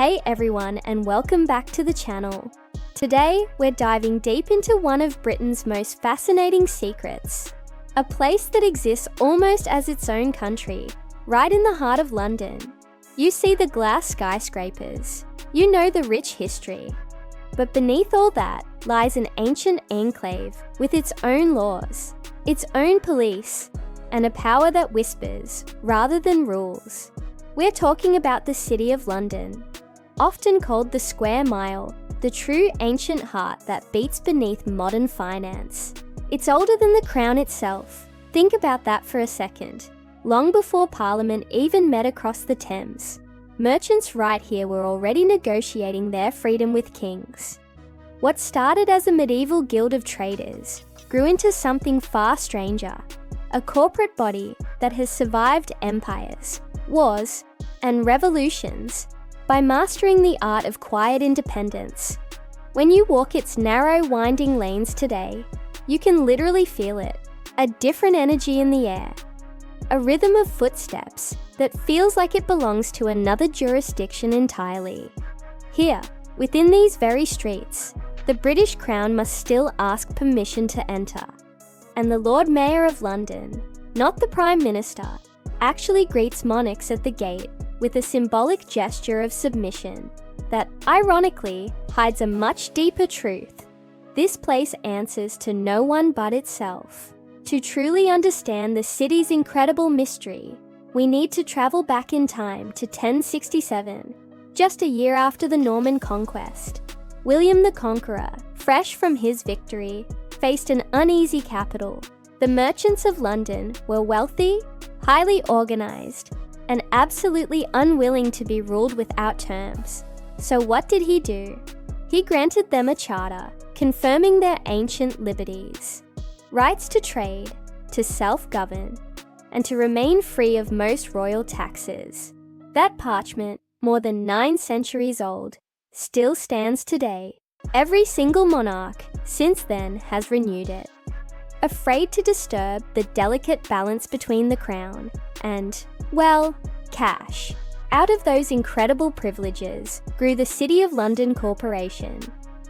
Hey everyone, and welcome back to the channel. Today, we're diving deep into one of Britain's most fascinating secrets. A place that exists almost as its own country, right in the heart of London. You see the glass skyscrapers, you know the rich history. But beneath all that lies an ancient enclave with its own laws, its own police, and a power that whispers rather than rules. We're talking about the City of London. Often called the Square Mile, the true ancient heart that beats beneath modern finance. It's older than the Crown itself. Think about that for a second. Long before Parliament even met across the Thames, merchants right here were already negotiating their freedom with kings. What started as a medieval guild of traders grew into something far stranger, a corporate body that has survived empires, wars, and revolutions by mastering the art of quiet independence. When you walk its narrow, winding lanes today, you can literally feel it, a different energy in the air, a rhythm of footsteps that feels like it belongs to another jurisdiction entirely. Here, within these very streets, the British Crown must still ask permission to enter, and the Lord Mayor of London, not the Prime Minister, actually greets monarchs at the gate with a symbolic gesture of submission that, ironically, hides a much deeper truth. This place answers to no one but itself. To truly understand the city's incredible mystery, we need to travel back in time to 1067, just a year after the Norman conquest. William the Conqueror, fresh from his victory, faced an uneasy capital. The merchants of London were wealthy, highly organized, and absolutely unwilling to be ruled without terms. So what did he do? He granted them a charter, confirming their ancient liberties, rights to trade, to self-govern, and to remain free of most royal taxes. That parchment, more than 9 centuries old, still stands today. Every single monarch since then has renewed it. Afraid to disturb the delicate balance between the crown and, well, cash. Out of those incredible privileges grew the City of London Corporation,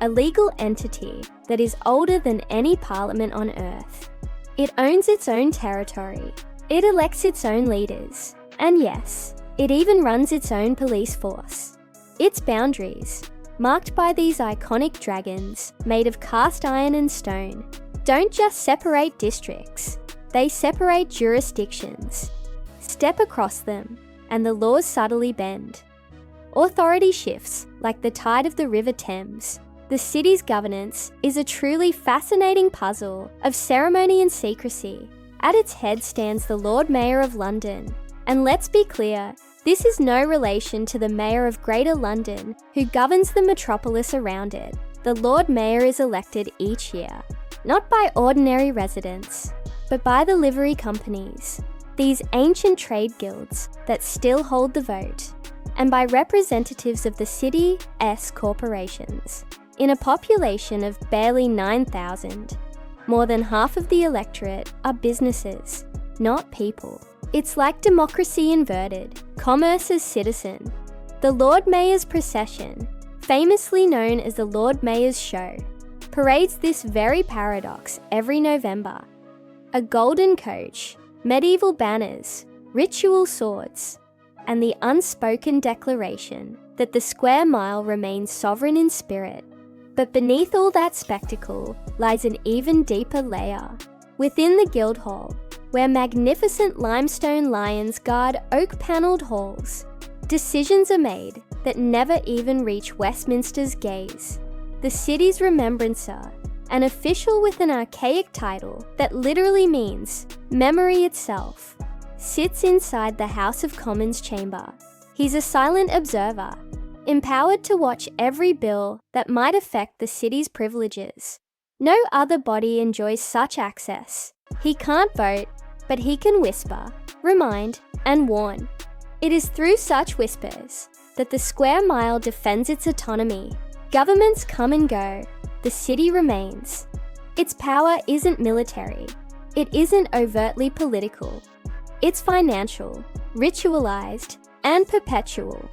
a legal entity that is older than any parliament on earth. It owns its own territory, it elects its own leaders, and yes, it even runs its own police force. Its boundaries, marked by these iconic dragons made of cast iron and stone, don't just separate districts, they separate jurisdictions. Step across them, and the laws subtly bend. Authority shifts like the tide of the River Thames. The city's governance is a truly fascinating puzzle of ceremony and secrecy. At its head stands the Lord Mayor of London. And let's be clear, this is no relation to the Mayor of Greater London, who governs the metropolis around it. The Lord Mayor is elected each year, not by ordinary residents, but by the livery companies, these ancient trade guilds that still hold the vote, and by representatives of the city's corporations. In a population of barely 9,000, more than half of the electorate are businesses, not people. It's like democracy inverted, commerce as citizen. The Lord Mayor's procession, famously known as the Lord Mayor's Show, parades this very paradox every November. A golden coach, medieval banners, ritual swords, and the unspoken declaration that the Square Mile remains sovereign in spirit. But beneath all that spectacle lies an even deeper layer. Within the Guildhall, where magnificent limestone lions guard oak-panelled halls, decisions are made that never even reach Westminster's gaze. The city's remembrancer, an official with an archaic title that literally means memory itself, sits inside the House of Commons chamber. He's a silent observer, empowered to watch every bill that might affect the city's privileges. No other body enjoys such access. He can't vote, but he can whisper, remind, and warn. It is through such whispers that the Square Mile defends its autonomy. Governments come and go, the city remains. Its power isn't military, it isn't overtly political. It's financial, ritualized, and perpetual.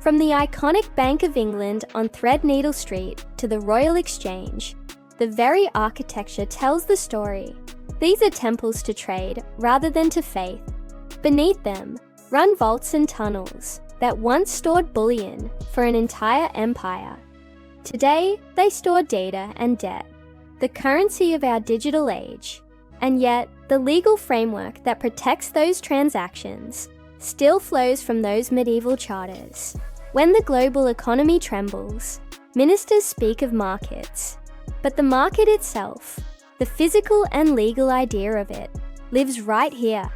From the iconic Bank of England on Threadneedle Street to the Royal Exchange, the very architecture tells the story. These are temples to trade rather than to faith. Beneath them run vaults and tunnels that once stored bullion for an entire empire. Today, they store data and debt, the currency of our digital age. And yet, the legal framework that protects those transactions still flows from those medieval charters. When the global economy trembles, ministers speak of markets, but the market itself, the physical and legal idea of it, lives right here.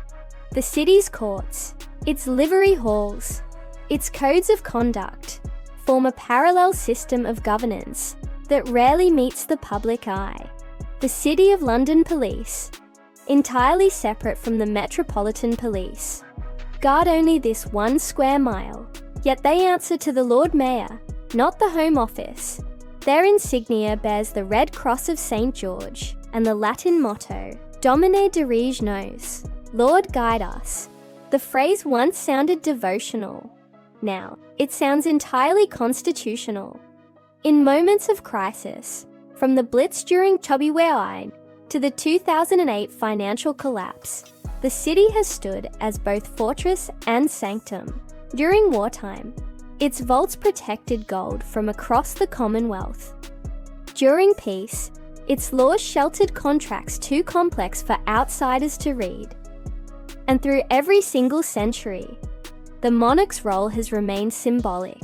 The city's courts, its livery halls, its codes of conduct form a parallel system of governance that rarely meets the public eye. The City of London Police, entirely separate from the Metropolitan Police, guard only this 1 square mile, yet they answer to the Lord Mayor, not the Home Office. Their insignia bears the Red Cross of St. George and the Latin motto, Domine dirige nos, Lord guide us. The phrase once sounded devotional. Now, it sounds entirely constitutional. In moments of crisis, from the Blitz during Chubby Ware to the 2008 financial collapse, the city has stood as both fortress and sanctum. During wartime, its vaults protected gold from across the Commonwealth. During peace, its laws sheltered contracts too complex for outsiders to read. And through every single century, the monarch's role has remained symbolic.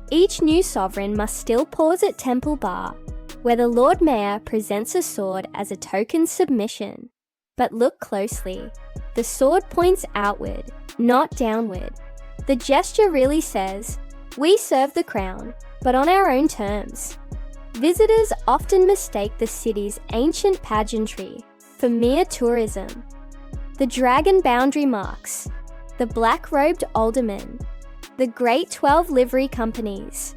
Each new sovereign must still pause at Temple Bar, where the Lord Mayor presents a sword as a token submission. But look closely. The sword points outward, not downward. The gesture really says, we serve the crown, but on our own terms. Visitors often mistake the city's ancient pageantry for mere tourism. The dragon boundary marks, the black-robed aldermen, the Great 12 livery companies.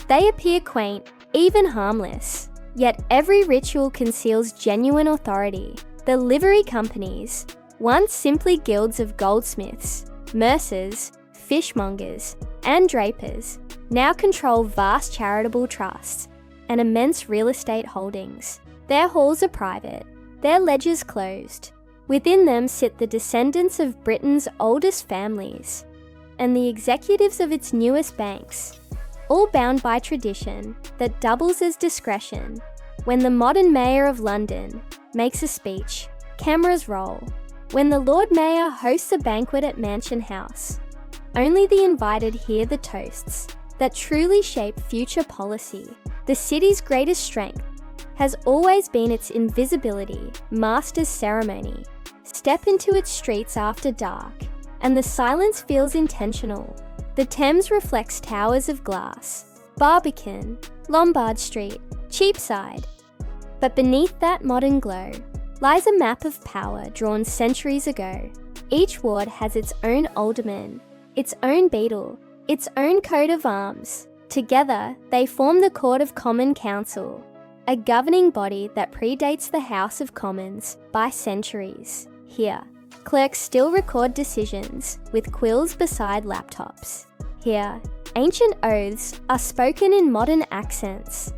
They appear quaint, even harmless, yet every ritual conceals genuine authority. The livery companies, once simply guilds of goldsmiths, mercers, fishmongers, and drapers, now control vast charitable trusts and immense real estate holdings. Their halls are private, their ledgers closed. Within them sit the descendants of Britain's oldest families and the executives of its newest banks, all bound by tradition that doubles as discretion. When the modern Mayor of London makes a speech, cameras roll. When the Lord Mayor hosts a banquet at Mansion House, only the invited hear the toasts that truly shape future policy. The city's greatest strength has always been its invisibility, master's ceremony. Step into its streets after dark, and the silence feels intentional. The Thames reflects towers of glass, Barbican, Lombard Street, Cheapside. But beneath that modern glow lies a map of power drawn centuries ago. Each ward has its own alderman, its own beadle, its own coat of arms. Together, they form the Court of Common Council, a governing body that predates the House of Commons by centuries. Here, clerks still record decisions with quills beside laptops. Here, ancient oaths are spoken in modern accents.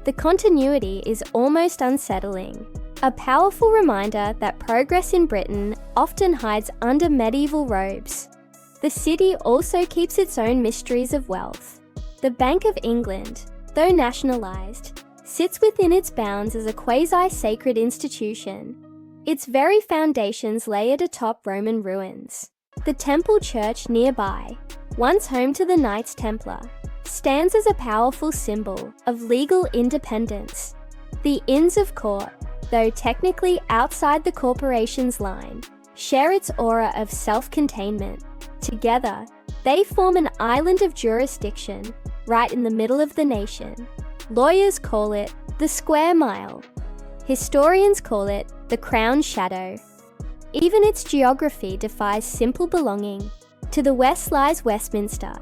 The continuity is almost unsettling, a powerful reminder that progress in Britain often hides under medieval robes. The city also keeps its own mysteries of wealth. The Bank of England, though nationalised, sits within its bounds as a quasi-sacred institution. Its very foundations lay atop Roman ruins. The Temple Church nearby, once home to the Knights Templar, stands as a powerful symbol of legal independence. The Inns of Court, though technically outside the corporation's line, share its aura of self-containment. Together, they form an island of jurisdiction right in the middle of the nation. Lawyers call it the Square Mile. Historians call it the Crown Shadow. Even its geography defies simple belonging. To the west lies Westminster,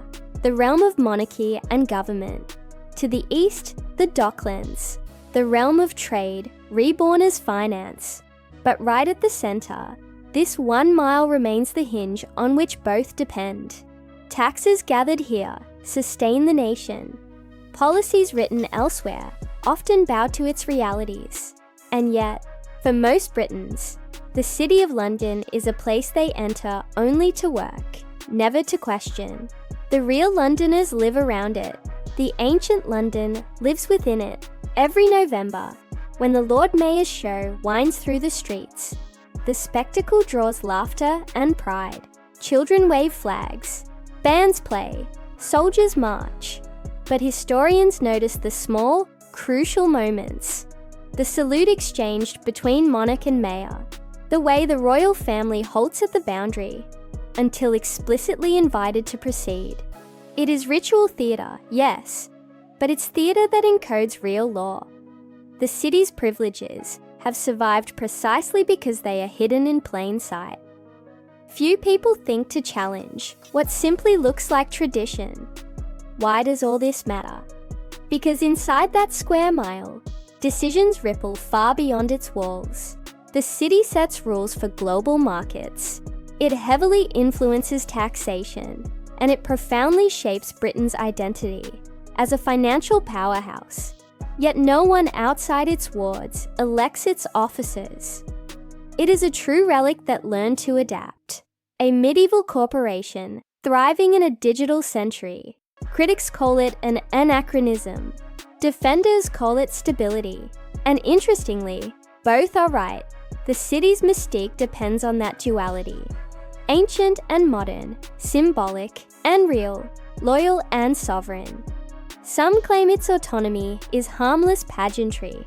the realm of monarchy and government. To the east, the Docklands, the realm of trade, reborn as finance. But right at the centre, this 1 mile remains the hinge on which both depend. Taxes gathered here sustain the nation. Policies written elsewhere often bow to its realities. And yet, for most Britons, the City of London is a place they enter only to work, never to question. The real Londoners live around it. The ancient London lives within it. Every November, when the Lord Mayor's show winds through the streets, the spectacle draws laughter and pride. Children wave flags, bands play, soldiers march. But historians notice the small, crucial moments. The salute exchanged between monarch and mayor, the way the royal family halts at the boundary until explicitly invited to proceed. It is ritual theatre, yes, but it's theatre that encodes real law. The city's privileges have survived precisely because they are hidden in plain sight. Few people think to challenge what simply looks like tradition. Why does all this matter? Because inside that square mile, decisions ripple far beyond its walls. The city sets rules for global markets. It heavily influences taxation, and it profoundly shapes Britain's identity as a financial powerhouse. Yet no one outside its wards elects its officers. It is a true relic that learned to adapt. A medieval corporation thriving in a digital century. Critics call it an anachronism. Defenders call it stability. And interestingly, both are right. The city's mystique depends on that duality. Ancient and modern, symbolic and real, loyal and sovereign. Some claim its autonomy is harmless pageantry.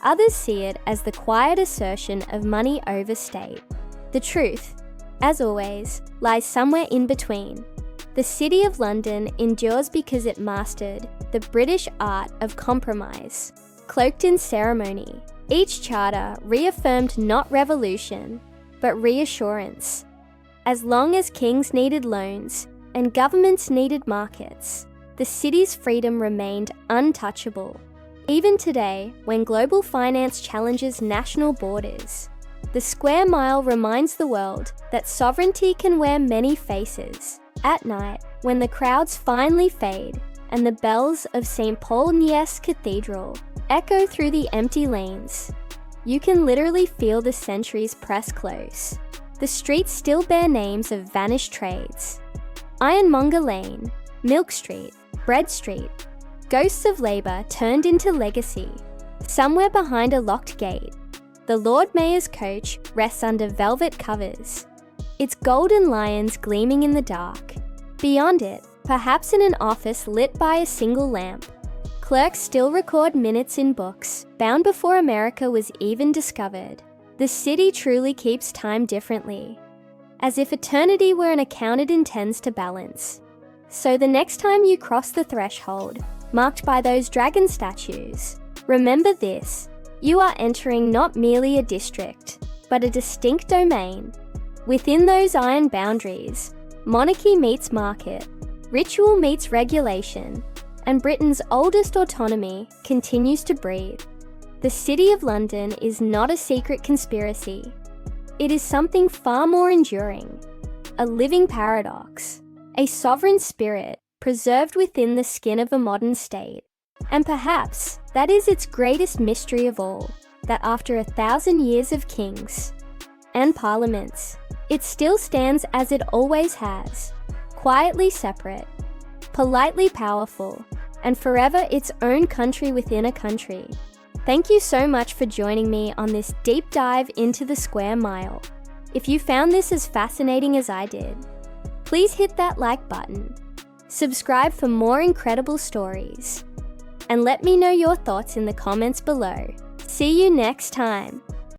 Others see it as the quiet assertion of money over state. The truth, as always, lies somewhere in between. The City of London endures because it mastered the British art of compromise, cloaked in ceremony. Each charter reaffirmed not revolution, but reassurance. As long as kings needed loans and governments needed markets, the city's freedom remained untouchable. Even today, when global finance challenges national borders, the square mile reminds the world that sovereignty can wear many faces. At night, when the crowds finally fade and the bells of St. Paul Nies Cathedral echo through the empty lanes, you can literally feel the centuries press close. The streets still bear names of vanished trades. Ironmonger Lane, Milk Street, Bread Street, ghosts of labour turned into legacy. Somewhere behind a locked gate, the Lord Mayor's coach rests under velvet covers, its golden lions gleaming in the dark. Beyond it, perhaps in an office lit by a single lamp, clerks still record minutes in books, bound before America was even discovered. The city truly keeps time differently, as if eternity were an accounted in tens to balance. So the next time you cross the threshold, marked by those dragon statues, remember this: you are entering not merely a district, but a distinct domain. Within those iron boundaries, monarchy meets market, ritual meets regulation, and Britain's oldest autonomy continues to breathe. The City of London is not a secret conspiracy. It is something far more enduring, a living paradox, a sovereign spirit preserved within the skin of a modern state. And perhaps that is its greatest mystery of all, that after 1,000 years of kings and parliaments, it still stands as it always has, quietly separate, politely powerful, and forever its own country within a country. Thank you so much for joining me on this deep dive into the square mile. If you found this as fascinating as I did, please hit that like button, subscribe for more incredible stories, and let me know your thoughts in the comments below. See you next time.